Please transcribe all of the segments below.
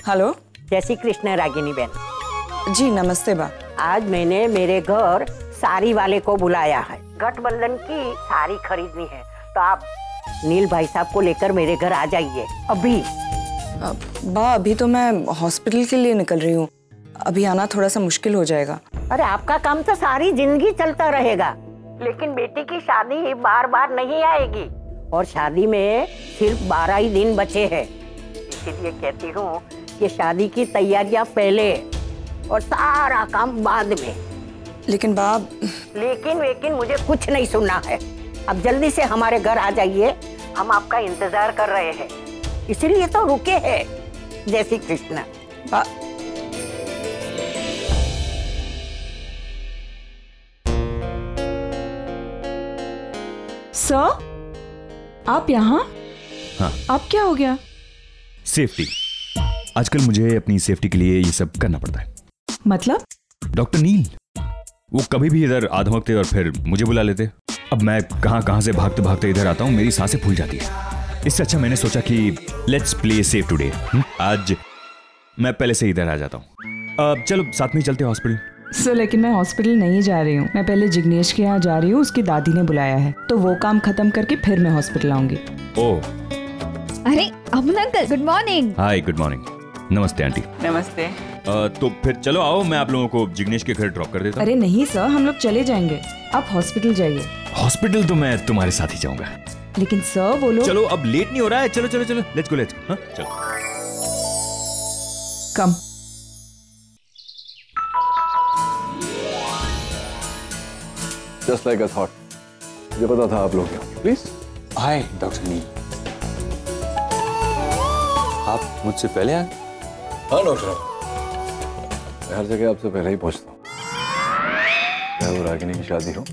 Hello. जय श्री कृष्ण रागिनी बहन। जी नमस्ते बा। आज मैंने मेरे घर साड़ी वाले को बुलाया है, गठबंधन की साड़ी खरीदनी है, तो आप नील भाई साहब को लेकर मेरे घर आ जाइए अभी। बा अभी तो मैं हॉस्पिटल के लिए निकल रही हूँ, अभी आना थोड़ा सा मुश्किल हो जाएगा। अरे आपका काम तो सारी जिंदगी चलता रहेगा, लेकिन बेटी की शादी बार बार नहीं आएगी, और शादी में सिर्फ 12 ही दिन बचे हैं। इसीलिए कहती हूँ कि शादी की तैयारियां पहले और सारा काम बाद में। लेकिन बाप। लेकिन मुझे कुछ नहीं सुनना है। अब जल्दी से हमारे घर आ जाइए, हम आपका इंतजार कर रहे हैं, इसीलिए तो रुके हैं। जय श्री कृष्ण। सर आप यहाँ? हाँ। आप क्या हो गया? सेफ्टी। आजकल मुझे अपनी सेफ्टी के लिए ये सब करना पड़ता है। मतलब? डॉक्टर नील, वो कभी भी इधर आधमकते और फिर मुझे बुला लेते। अब मैं कहां से भागते भागते इधर आता हूँ, मेरी सांसें फूल जाती है। इससे अच्छा मैंने सोचा कि लेट्स प्ले सेफ टुडे। आज मैं पहले से इधर आ जाता हूँ। चलो साथ में चलते हैं हॉस्पिटल। सर लेकिन मैं हॉस्पिटल नहीं जा रही हूँ, मैं पहले जिग्नेश के यहाँ जा रही हूँ, उसकी दादी ने बुलाया है, तो वो काम खत्म करके फिर मैं हॉस्पिटल आऊंगी। ओह। अरे अमन अंकल, गुड मॉर्निंग। हाय, गुड मॉर्निंग। नमस्ते आंटी। नमस्ते। तो फिर चलो आओ, मैं आप लोगों को जिग्नेश के घर ड्रॉप कर देता हूँ। अरे नहीं सर, हम लोग चले जाएंगे, आप हॉस्पिटल जाइए। हॉस्पिटल तो मैं तुम्हारे साथ ही जाऊंगा। लेकिन सर वो लोग। चलो अब लेट नहीं हो रहा है, चलो चलो चलो, लेट्स गो लेट्स गो। चलो कम। Just like I thought. मुझे पता था आप लोग क्या। प्लीज। हाय डॉक्टर नील। आप मुझसे पहले आए? हाँ डॉक्टर, मैं हर जगह आपसे पहले ही पहुंचता हूँ। चाहे वो रागिनी की शादी हो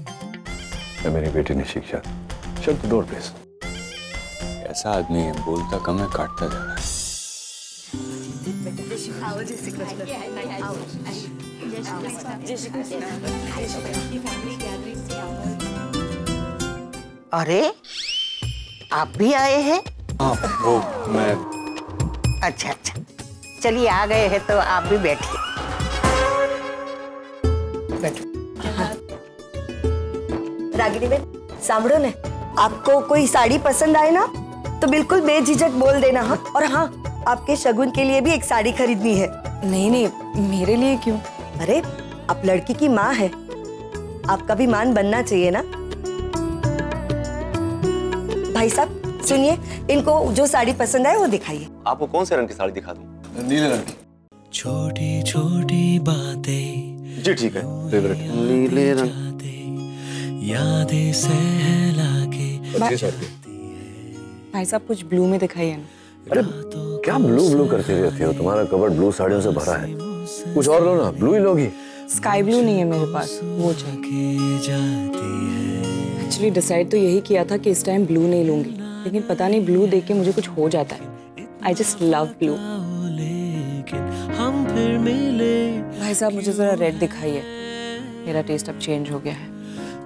या मेरी बेटी निशी की शादी। Shut the door please. ऐसा आदमी है, बोलता कम है, काटता ज्यादा है। अरे आप भी आए हैं? हाँ वो मैं। अच्छा, चलिए आ गए हैं तो आप भी बैठिए। रागिनी बहन, सांभड़ो ने, आपको कोई साड़ी पसंद आए ना तो बिल्कुल बेझिझक बोल देना। हाँ, और हाँ, आपके शगुन के लिए भी एक साड़ी खरीदनी है। नहीं, मेरे लिए क्यों? अरे आप लड़की की माँ है, आपका भी मान बनना चाहिए ना। भाई साहब सुनिए, इनको जो साड़ी पसंद आए वो दिखाइए। आपको कौन से रंग की साड़ी दिखा दूं? नीले रंग की। छोटी छोटी बातें। जी ठीक है, फेवरेट नीले रंग। यादें सहला के। भाई साहब कुछ ब्लू में दिखाइए ना। अरे क्या ब्लू करती रहती हो, तुम्हारा कबर्ड ब्लू साड़ियों से भरा है। कुछ और लो ना, ब्लू ही लोगी। स्काई ब्लू नहीं है मेरे पास, वो चाहिए। एक्चुअली डिसाइड तो यही किया था कि इस टाइम ब्लू नहीं लूंगी, लेकिन पता नहीं ब्लू देख के मुझे कुछ हो जाता है। I just love blue. भाई साहब मुझे जरा रेड दिखाइए, मेरा टेस्ट अब चेंज हो गया है।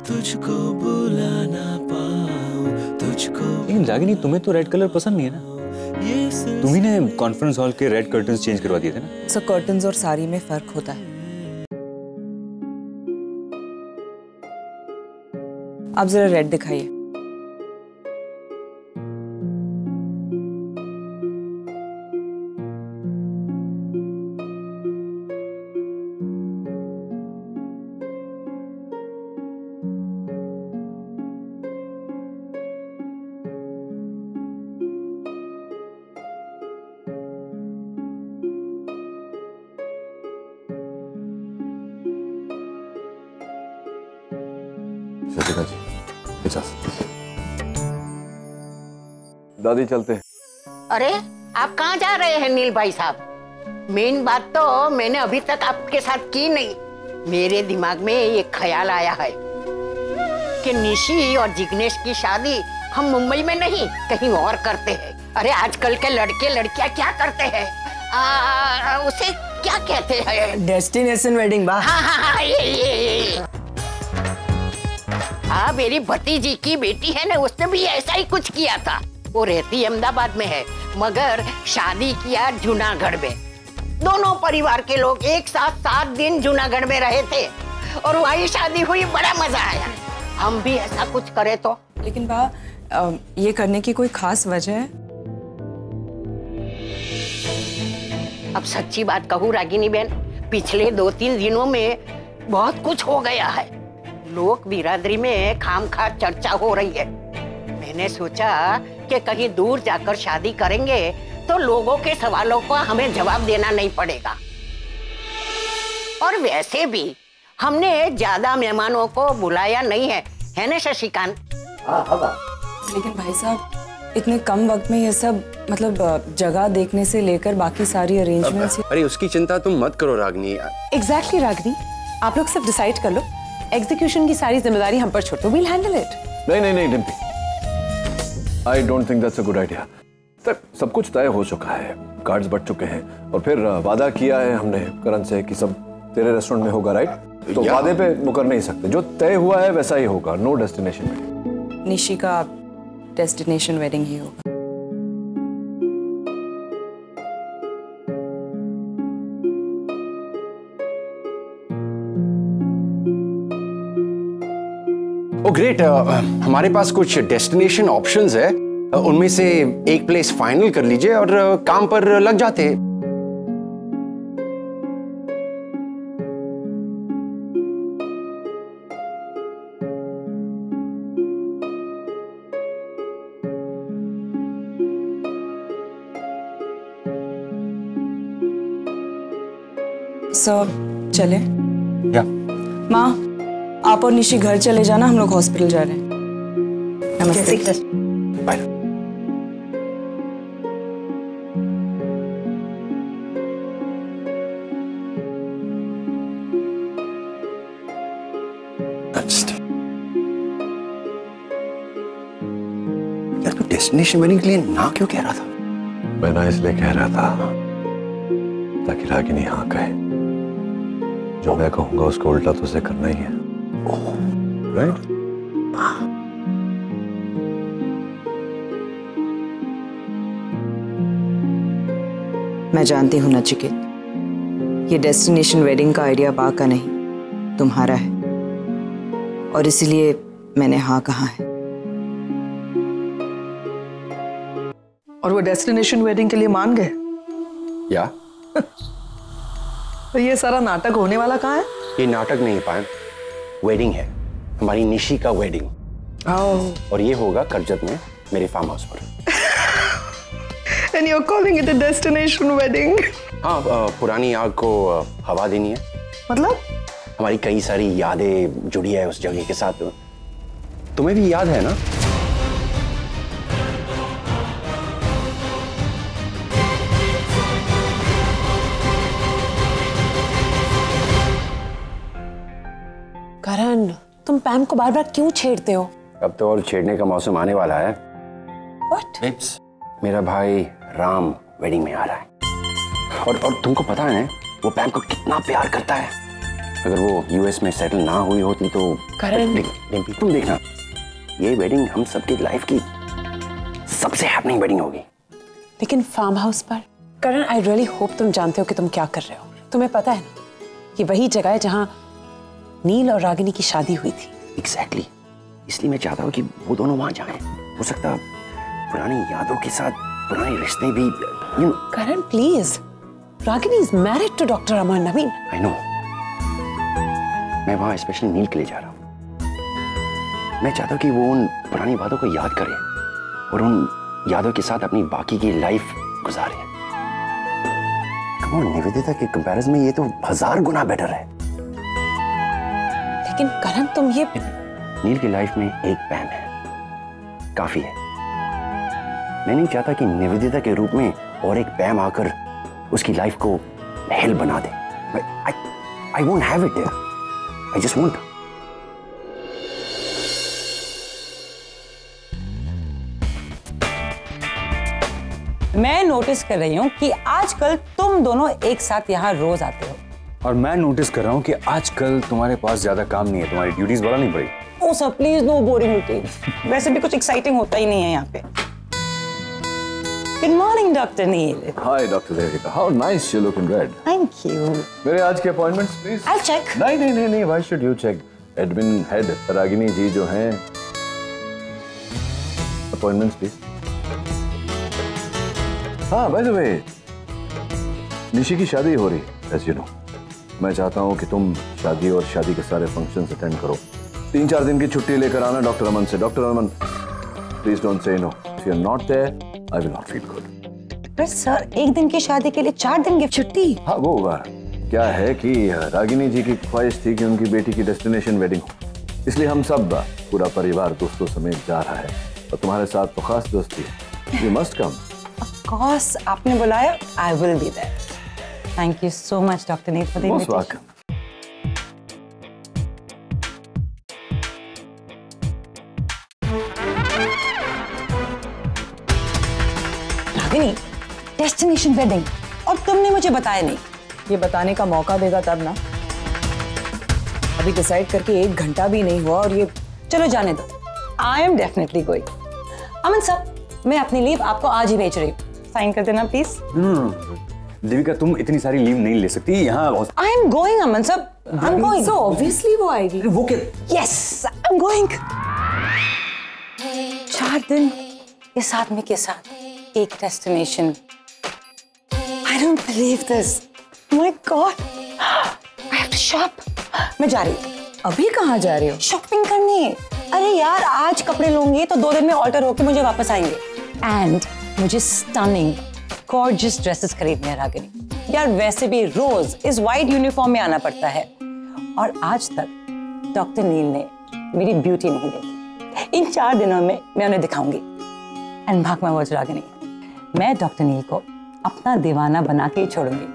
तुझको बुला ना पाऊं, तुझको। लेकिन रागिनी तुम्हें तो रेड कलर पसंद नहीं है ना? तुम्ही ने कॉन्फ्रेंस हॉल के रेड कर्टन्स चेंज करवा दिए थे ना? सर कर्टन्स और साड़ी में फर्क होता है। आप जरा रेड दिखाइए। सचिका जी, इजाजत। दादी चलते हैं। अरे आप कहाँ जा रहे हैं नील भाई साहब? मेन बात तो मैंने अभी तक आपके साथ की नहीं। मेरे दिमाग में एक ख्याल आया है कि निशी और जिग्नेश की शादी हम मुंबई में नहीं कहीं और करते हैं। अरे आजकल के लड़के लड़कियां क्या करते हैं, उसे क्या कहते हैं? Destination wedding. हाँ, ये। हाँ, मेरी भतीजी की बेटी है ना, उसने भी ऐसा ही कुछ किया था। वो रहती अहमदाबाद में है, मगर शादी किया जूनागढ़ में। दोनों परिवार के लोग एक साथ 7 दिन जूनागढ़ में रहे थे और वही शादी हुई। बड़ा मजा आया। हम भी ऐसा कुछ करे तो। लेकिन बा, ये करने की कोई खास वजह है? अब सच्ची बात कहूँ रागिनी बहन, पिछले 2-3 दिनों में बहुत कुछ हो गया है। लोग बिरादरी में खामखा चर्चा हो रही है। मैंने सोचा कि कहीं दूर जाकर शादी करेंगे तो लोगों के सवालों का हमें जवाब देना नहीं पड़ेगा। और वैसे भी हमने ज्यादा मेहमानों को बुलाया नहीं है ना शशिकांत? लेकिन भाई साहब, इतने कम वक्त में ये सब, मतलब जगह देखने से लेकर बाकी सारी अरेंजमेंट्स। अरे उसकी चिंता तुम मत करो रागनी। एग्जैक्टली रागनी, आप लोग सब डिसाइड कर लो। एग्जीक्यूशन की सारी जिम्मेदारी हम पर छोड़ दो। We'll handle it. नहीं Dimpy, I don't think that's a good idea. सब कुछ तय हो चुका है, कार्ड्स बट चुके हैं, और फिर वादा किया है हमने करण से कि सब तेरे रेस्टोरेंट में होगा, राइट? तो वादे पे मुकर नहीं सकते। जो तय हुआ है वैसा ही होगा। No destination wedding. निशी का डेस्टिनेशन वेडिंग ही होगा। ओ ग्रेट, हमारे पास कुछ डेस्टिनेशन ऑप्शंस है। उनमें से एक प्लेस फाइनल कर लीजिए और काम पर लग जाते हैं। सर चले? या माँ, आप और निशी घर चले जाना, हम लोग हॉस्पिटल जा रहे हैं। नमस्ते। बाय। यार तू डेस्टिनेशन वेडिंग के लिए ना क्यों कह रहा था? मैं ना इसलिए कह रहा था ताकि रागिनी हाँ कहे। जो मैं कहूंगा उसको उल्टा तो उसे करना ही है, राइट? मैं जानती हूँ नचिकेत, ये डेस्टिनेशन वेडिंग का आइडिया बा का नहीं, तुम्हारा है, और इसलिए मैंने हाँ कहा है। और वो डेस्टिनेशन वेडिंग के लिए मान गए? या तो ये सारा नाटक होने वाला कहाँ है? ये नाटक नहीं पाए, वेडिंग है, हमारी निशी का वेडिंग। और ये होगा करजत में मेरे फार्म हाउस पर। And you're calling it a destination wedding? हाँ, पुरानी आग को हवा देनी है। मतलब? हमारी कई सारी यादें जुड़ी है उस जगह के साथ। तुम्हें भी याद है ना? करण, तुम पैम को बार बार क्यों छेड़ते हो? अब तो और छेड़ने का मौसम आने वाला है। What? मेरा भाई राम वेडिंग में आ रहा है, और तुमको पता है वो पैम को कितना प्यार करता है। अगर वो यूएस में सेटल ना हुई होती तो करण, डिम्पी तुम देखना, ये वेडिंग हम सबकी लाइफ की सबसे हैपनिंग वेडिंग होगी। लेकिन फार्म हाउस पर? करण, आई रियली होप तुम जानते हो कि तुम क्या कर रहे हो। तुम्हें पता है ना, ये वही जगह है जहाँ नील और रागिनी की शादी हुई थी। एग्जैक्टली, इसलिए मैं चाहता हूँ कि वो दोनों वहां जाएं। हो सकता पुरानी यादों के साथ पुराने रिश्ते भी। Karan please, Ragini is married to doctor Amar Naveen. I know, मैं वहां स्पेशली नील के लिए जा रहा हूँ। मैं चाहता हूँ कि वो उन पुरानी बातों को याद करे और उन यादों के साथ अपनी बाकी की लाइफ गुजारे। कम ऑन, निवेदिता के कंपैरिजन में ये तो 1000 गुना बेटर है। लेकिन करण, तुम ये नील की लाइफ में एक पैम है, काफी है। मैं नहीं चाहता कि निवेदिता के रूप में और एक पैम आकर उसकी लाइफ को हेल बना दे। I won't have it there. I just won't. मैं नोटिस कर रही हूँ कि आजकल तुम दोनों एक साथ यहाँ रोज आते हो। और मैं नोटिस कर रहा हूँ कि आजकल तुम्हारे पास ज्यादा काम नहीं है, तुम्हारी ड्यूटीज बढ़ा नहीं पड़ी। No sir please, no boring routine. वैसे भी कुछ एक्साइटिंग होता ही नहीं है यहाँ पे। Good morning doctor Neel. Hi doctor Devika, how nice you look in red. Thank you. मेरे आज के अपॉइंटमेंट्स प्लीज। I check. नहीं, why should you check? Admin head Ragini ji जो हैं, अपॉइंटमेंट्स प्लीज। हाँ, बाय द वे, निशी की शादी हो रही है एज यू नो। मैं चाहता हूँ कि तुम शादी और शादी के सारे फंक्शंस अटेंड करो। 3-4 दिन की छुट्टी लेकर आना डॉक्टर अमन से। Doctor Aman, please don't say no. If you are not there, I will not feel good. पर सर, एक दिन की शादी के लिए 4 दिन की छुट्टी? हाँ, वो क्या है कि रागिनी जी की ख्वाहिश थी कि उनकी बेटी की डेस्टिनेशन वेडिंग हो, इसलिए हम सब पूरा परिवार दोस्तों समेत जा रहा है और तुम्हारे साथ तो खास दोस्ती है। You must come. Of course, आपने बुलाया, I will be there. Thank you so much doctor Neel for the invitation. Ragini, destination wedding, और तुमने मुझे बताया नहीं। ये बताने का मौका देगा तब ना। अभी डिसाइड करके 1 घंटा भी नहीं हुआ और ये। चलो जाने दो, आई एम डेफिनेटली गोइंग। अमन साहब, मैं अपनी लीव आपको आज ही भेज रही हूँ, साइन कर देना प्लीज। देविका, तुम इतनी सारी लीव नहीं ले सकती यहाँ। आई एम गोइंग अमन साहब, आई एम गोइंग। सो ऑब्वियसली वो आएगी। वो क्या? Yes, I am going. 4 दिन इस आदमी के साथ, एक destination. I don't believe this. My god, I have to shop. मैं जा रही हूँ। अभी कहाँ जा रहे हो? शॉपिंग करने। अरे यार, आज कपड़े लूंगी तो 2 दिन में ऑल्टर होके मुझे वापस आएंगे। एंड मुझे स्टनिंग गॉर्जियस ड्रेसेस खरीदने हैं रागिनी। यार वैसे भी रोज इस वाइट यूनिफॉर्म में आना पड़ता है, और आज तक डॉक्टर नील ने मेरी ब्यूटी नहीं देखी। इन 4 दिनों में मैं उन्हें दिखाऊंगी। एंड भाग मैं वर्ड्स रागिनी, मैं डॉक्टर नील को अपना दीवाना बना के ही छोड़ूंगी।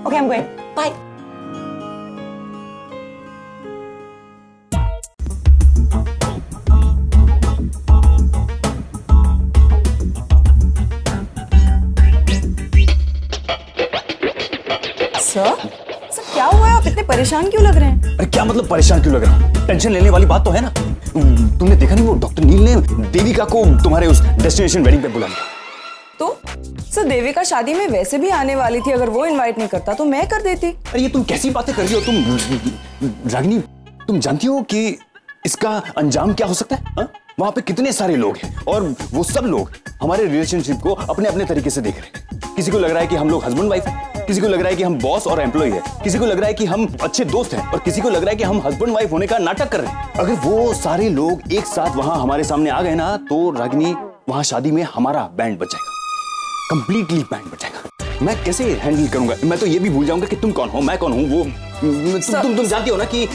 Okay, I am going, bye. Sir, क्या हुआ है? आप इतने परेशान क्यों लग रहे हैं? अरे क्या मतलब परेशान क्यों लग रहा हूँ? टेंशन लेने वाली बात तो है ना। तुमने देखा नहीं, वो डॉक्टर नील ने देविका को तुम्हारे उस डेस्टिनेशन वेडिंग पे बुला लिया। तो सर, देविका शादी में वैसे भी आने वाली थी, अगर वो इनवाइट नहीं करता तो मैं कर देती। अरे ये तुम कैसी बातें कर रही हो तुम रागिनी? तुम जानती हो कि इसका अंजाम क्या हो सकता है? हा? वहां पे कितने सारे लोग हैं और वो सब लोग हमारे रिलेशनशिप को अपने अपने तरीके से देख रहे हैं। किसी को लग रहा है कि हम लोग हस्बैंड वाइफ हैं, किसी को लग रहा है कि हम बॉस और एम्प्लॉय है, किसी को लग रहा है कि हम अच्छे दोस्त हैं, और किसी को लग रहा है कि हम हस्बैंड वाइफ होने का नाटक कर रहे हैं। अगर वो सारे लोग एक साथ वहां हमारे सामने आ गए ना, तो रागिनी वहां शादी में हमारा बैंड बच जाएगा, कंप्लीटली बैंड बच जाएगा। मैं कैसे हैंडल करूंगा? मैं तो ये भी भूल जाऊंगा कि तुम कौन हो, मैं कौन हूं। वो तुम जानती हो ना कि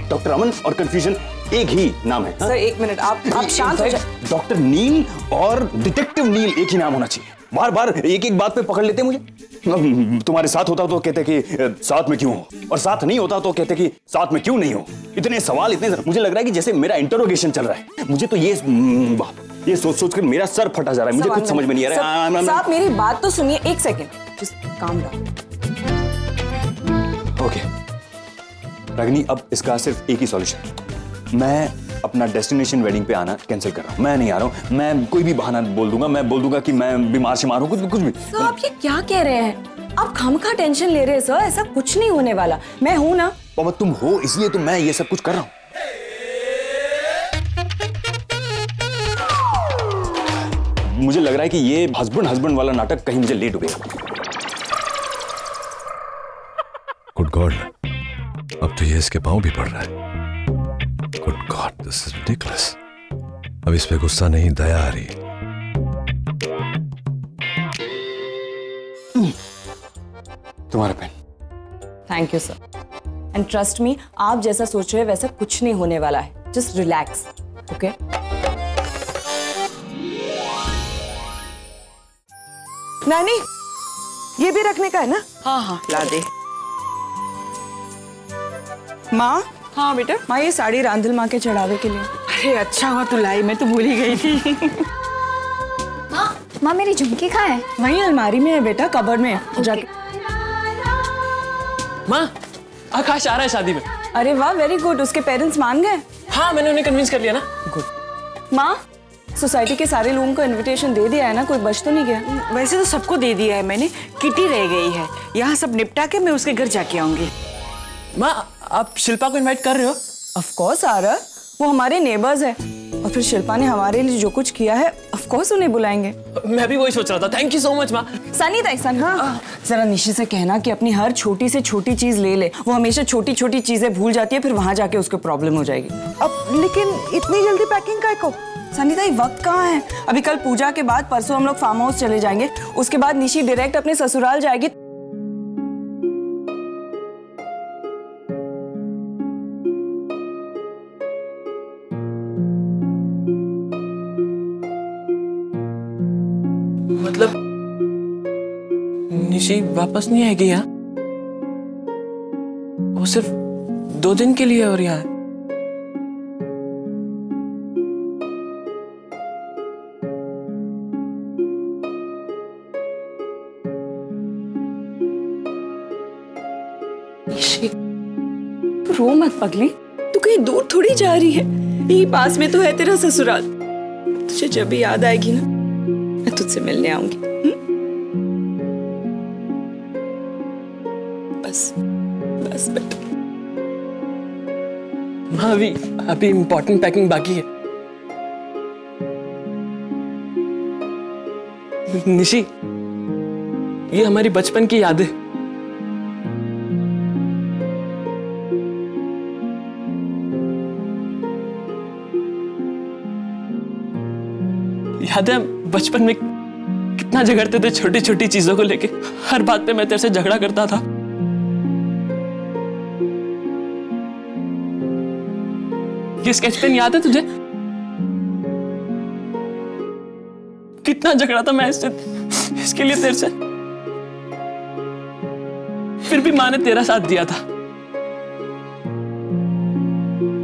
डॉक्टर अमन और कंफ्यूजन एक ही नाम है। सर, 1 मिनट, आप शांत हो जाइए। डॉक्टर नील और डिटेक्टिव नील एक ही नाम होना चाहिए। बार बार एक एक बात पे पकड़ लेते मुझे। तुम्हारे साथ होता तो कहते कि साथ में क्यों हो, और साथ नहीं होता तो कहते कि साथ में क्यों नहीं हो। इतने सवाल, इतने, मुझे लग रहा है कि जैसे मेरा इंटरोगेशन चल रहा है। मुझे तो ये सोच कर मेरा सर फटा जा रहा है। मुझे कुछ समझ में नहीं आ रहा है। साहब, मेरी बात तो सुनिए 1 second, just calm down. Okay Ragini, अब इसका सिर्फ एक ही सॉल्यूशन। मैं अपना डेस्टिनेशन वेडिंग पे आना कैंसिल कर रहा हूँ। मैं नहीं आ रहा हूँ। मैं कोई भी बहाना बोल दूंगा। मैं बोल दूंगा कि मैं बीमार शिमार हूँ, कुछ भी। सर, आप ये क्या कह रहे हैं? आप खामखा टेंशन ले रहे हैं सर। ऐसा कुछ नहीं होने वाला। मैं हूं ना। पापा, तुम हो इसलिए तो मैं ये सब कुछ कर रहा हूँ। मुझे लग रहा है कि ये हस्बैंड वाला नाटक कहीं मुझे लेट हो गया। गुड गॉड, अब तो ये इसके पांव भी पड़ रहा है। Good god, this is ridiculous. अब इस पे गुस्सा नहीं, दया आ रही। तुम्हारा pen. Thank you sir. And trust me, आप जैसा सोच रहे हैं वैसा कुछ नहीं होने वाला है। Just relax, okay? नानी, ये भी रखने का है ना? हाँ हाँ, ला दे। माँ। हाँ बेटा। माँ, ये साड़ी रांधल माँ के चढ़ावे के लिए। अरे अच्छा हुआ तू लाई, मैं तो भूल ही गई थी। माँ, मेरी झुमकी कहाँ है? वहीं अलमारी में है बेटा, कबर्ड में। जाके। माँ, आकाश आ रहा है शादी में। अरे वाह, वेरी गुड। उसके पेरेंट्स मान गए? हाँ, मैंने उन्हें कन्विंस कर लिया ना। गुड। माँ, सोसाइटी के सारे लोगों को इनविटेशन दे दिया है ना? कोई बच तो नहीं गया? वैसे तो सबको दे दिया है मैंने, किटी रह गई है। यहाँ सब निपटा के मैं उसके घर जाके आऊंगी। माँ, आप शिल्पा को इनवाइट कर रहे हो? ऑफ कोर्स आरव, वो हमारे नेबर्स है और फिर शिल्पा ने हमारे लिए जो कुछ किया है, ऑफ कोर्स उन्हें बुलाएंगे। मैं भी वही सोच रहा था। थैंक यू सो मच माँ। सनी ताई, हाँ, जरा निशी से कहना कि अपनी हर छोटी से छोटी चीज ले ले। वो हमेशा छोटी छोटी चीजें भूल जाती है, फिर वहां जाके उसको प्रॉब्लम हो जाएगी। अब लेकिन इतनी जल्दी पैकिंग काय को? सनी ताई, वक्त कहाँ है? अभी कल पूजा के बाद परसों हम लोग फार्म हाउस चले जाएंगे, उसके बाद निशी डायरेक्ट अपने ससुराल जाएगी। मतलब निशी वापस नहीं आएगी यहाँ? वो सिर्फ 2 दिन के लिए और यहाँ है। निशी, तू रो मत पगली, तू कहीं दूर थोड़ी जा रही है, यही पास में तो है तेरा ससुराल। तुझे जब भी याद आएगी ना, मैं तुझसे मिलने आऊंगी। बस बस बेटा। हाँ, अभी इम्पोर्टेंट पैकिंग बाकी है। निशी, ये हमारी बचपन की यादें। याद है बचपन में कितना झगड़ते थे छोटी छोटी चीजों को लेके? हर बात पे मैं तेरे से झगड़ा करता था। ये स्केच पेन याद है तुझे? कितना झगड़ा था मैं इसके लिए तेरे से। फिर भी माँ ने तेरा साथ दिया था।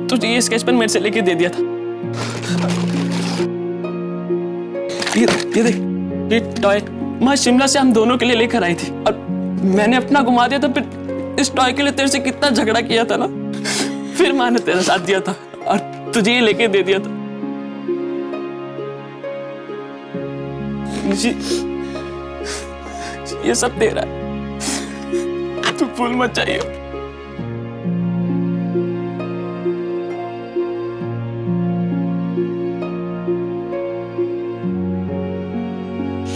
तुझे ये स्केच पेन मेरे से लेके दे दिया था। ये देख, ये टॉय माँ शिमला से हम दोनों के लिए लेकर आई थी और मैंने अपना घुमा दिया था। फिर इस टॉय के लिए तेरे से कितना झगड़ा किया था ना। फिर माँ ने तेरा साथ दिया था और तुझे ये लेके दे दिया था। ये सब तेरा है, तू भूल मत जाइए।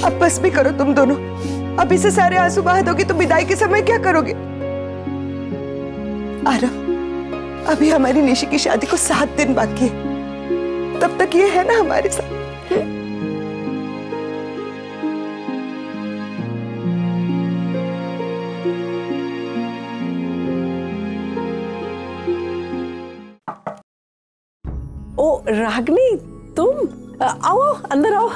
अब बस भी करो तुम दोनों। अब इसे सारे आंसू बहा दोगे तो विदाई के समय क्या करोगे? आरव, अभी हमारी निशी की शादी को 7 दिन बाकी है, तब तक ये है ना हमारे साथ। ओ रागनी, तुम आओ, अंदर आओ।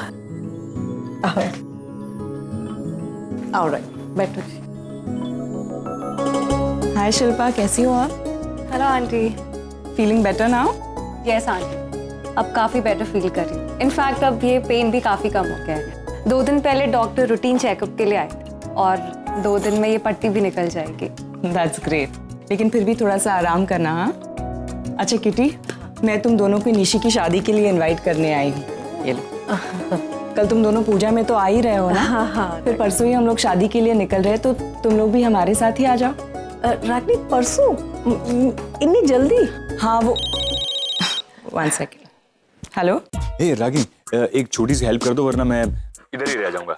आओ, बैठो। हाय शिल्पा, कैसी हो आप? Hello aunty. Feeling better now? Yes aunty, अब काफ़ी बेटर फील कर रही हूँ। इनफैक्ट अब ये पेन भी काफ़ी कम हो गया है। 2 दिन पहले डॉक्टर रूटीन चेकअप के लिए आए थे और 2 दिन में ये पट्टी भी निकल जाएगी। दैट्स ग्रेट, लेकिन फिर भी थोड़ा सा आराम करना। हाँ, अच्छा किटी, मैं तुम दोनों को निशी की शादी के लिए इनवाइट करने आई हूँ। ये लो। कल तुम दोनों पूजा में तो आ ही रहे हो ना? हाँ हाँ। फिर परसों ही हम लोग शादी के लिए निकल रहे हैं, तो तुम लोग भी हमारे साथ ही आ जाओ। रागनी, परसों? इतनी जल्दी? हाँ, वो 1 सेकेंड। हेलो। हे रागी, एक छोटी सी हेल्प कर दो वरना मैं इधर ही रह जाऊंगा।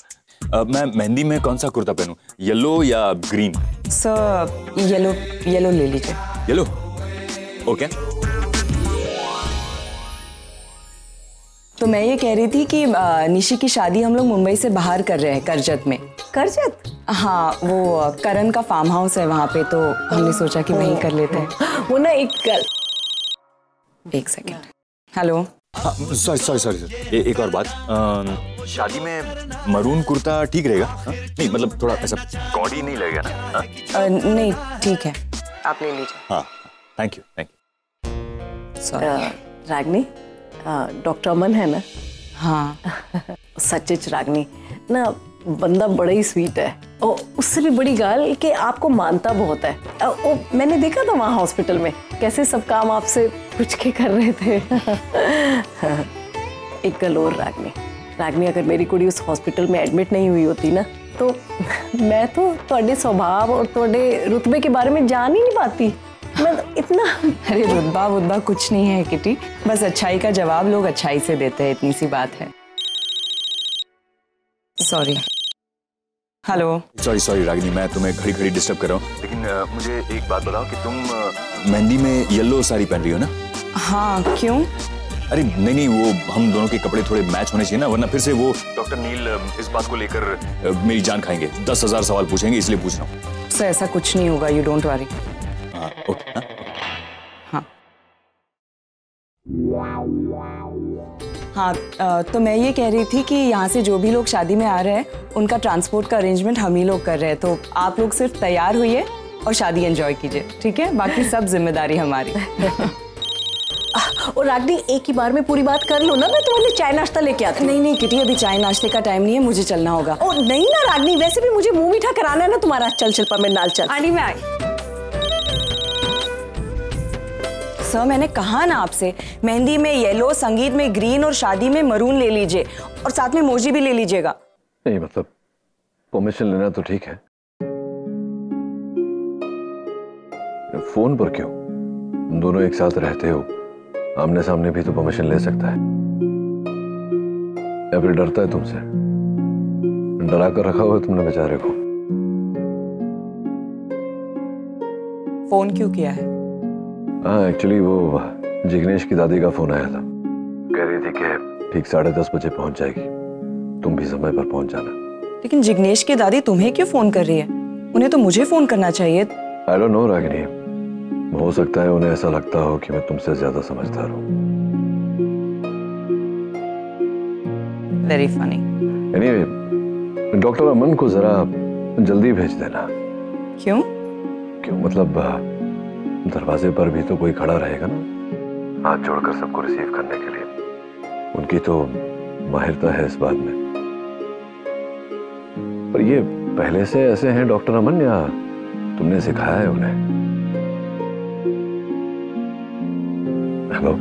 मैं मेहंदी में कौन सा कुर्ता पहनूं, येलो या ग्रीन? सर येलो ले लीजिए। Yellow, okay. तो मैं ये कह रही थी कि निशी की शादी हम लोग मुंबई से बाहर कर रहे हैं, करजत में। करजत? हाँ, वो करण का फार्म हाउस है वहाँ पे, तो हमने सोचा कि वहीं कर लेते हैं। वो ना एक सेकेंड। हेलो। सॉरी, एक और बात। शादी में मरून कुर्ता ठीक रहेगा? नहीं मतलब थोड़ा ऐसा गॉडी नहीं लगेगा ना? नहीं, ठीक है, आप ले लीजिए। हाँ, थैंक यू। रागनी, डॉक्टर अमन है ना? हाँ। सचिच रागनी ना, बंदा बड़ा ही स्वीट है और उससे भी बड़ी गाल कि आपको मानता बहुत है। मैंने देखा था वहाँ हॉस्पिटल में कैसे सब काम आपसे पूछ के कर रहे थे। एक गल और रागनी, अगर मेरी कुड़ी उस हॉस्पिटल में एडमिट नहीं हुई होती ना तो मैं तो थोड़े स्वभाव और थोड़े रुतबे के बारे में जान ही नहीं पाती। मैं इतना अरे रुतबा कुछ नहीं है किटी, बस अच्छाई का जवाब लोग अच्छाई से देते हैं, इतनी सी बात है। सॉरी। हेलो। सॉरी रागिनी, मैं तुम्हें खड़ी खड़ी डिस्टर्ब कर रहा हूँ, लेकिन मुझे एक बात बताओ कि तुम मेहंदी में येलो साड़ी पहन रही हो ना? हाँ, क्यों? अरे नहीं, वो हम दोनों के कपड़े थोड़े मैच होने चाहिए ना, वरना फिर से वो डॉक्टर नील इस बात को लेकर मेरी जान खाएंगे, 10,000 सवाल पूछेंगे, इसलिए पूछ रहा हूँ। सर ऐसा कुछ नहीं होगा, यू डोंट वरी। हाँ, तो मैं ये कह रही थी कि यहाँ से जो भी लोग शादी में आ रहे हैं उनका ट्रांसपोर्ट का अरेंजमेंट हम ही लोग कर रहे हैं, तो आप लोग सिर्फ तैयार होइए और शादी एंजॉय कीजिए, ठीक है? बाकी सब जिम्मेदारी हमारी। और रागनी एक ही बार में पूरी बात कर लो ना, मैं तुम्हारे लिए चाय नाश्ता लेके आती हूँ। नहीं किटी, अभी चाय नाश्ते का टाइम नहीं है, मुझे चलना होगा। ओ नहीं ना रागनी, वैसे भी मुझे मुंह मीठा कराना है ना तुम्हारा। चल शिल्पा मेरे नाल चल। आंटी मैं आई। सर मैंने कहा ना आपसे, मेहंदी में येलो, संगीत में ग्रीन और शादी में मरून ले लीजिए और साथ में मोजी भी ले लीजिएगा। नहीं मतलब परमिशन लेना तो ठीक है, फोन पर क्यों? तुम दोनों एक साथ रहते हो, आमने सामने भी तो परमिशन ले सकता है, या फिर डरता है तुमसे? डरा कर रखा हुआ तुमने बेचारे को। फोन क्यों किया है? हाँ एक्चुअली वो जिग्नेश की दादी का फोन आया था, कह रही थी कि ठीक 10:30 बजे पहुंच जाएगी, तुम भी समय पर पहुंच जाना। लेकिन जिग्नेश की दादी तुम्हें क्यों फोन कर रही है? उन्हें तो मुझे फोन करना चाहिए। आई डोंट नो रागिनी, हो सकता है उन्हें ऐसा लगता हो कि मैं तुमसे ज्यादा समझदार हूँ। Very funny. एनीवे, डॉक्टर अमन को जरा जल्दी भेज देना। क्यों? क्यों मतलब दरवाजे पर भी तो कोई खड़ा रहेगा ना, हाथ जोड़कर सबको रिसीव करने के लिए। उनकी तो माहिरता है इस बात में। पर ये पहले से ऐसे हैं डॉक्टर अमन, या तुमने सिखाया है उन्हें? हेलो।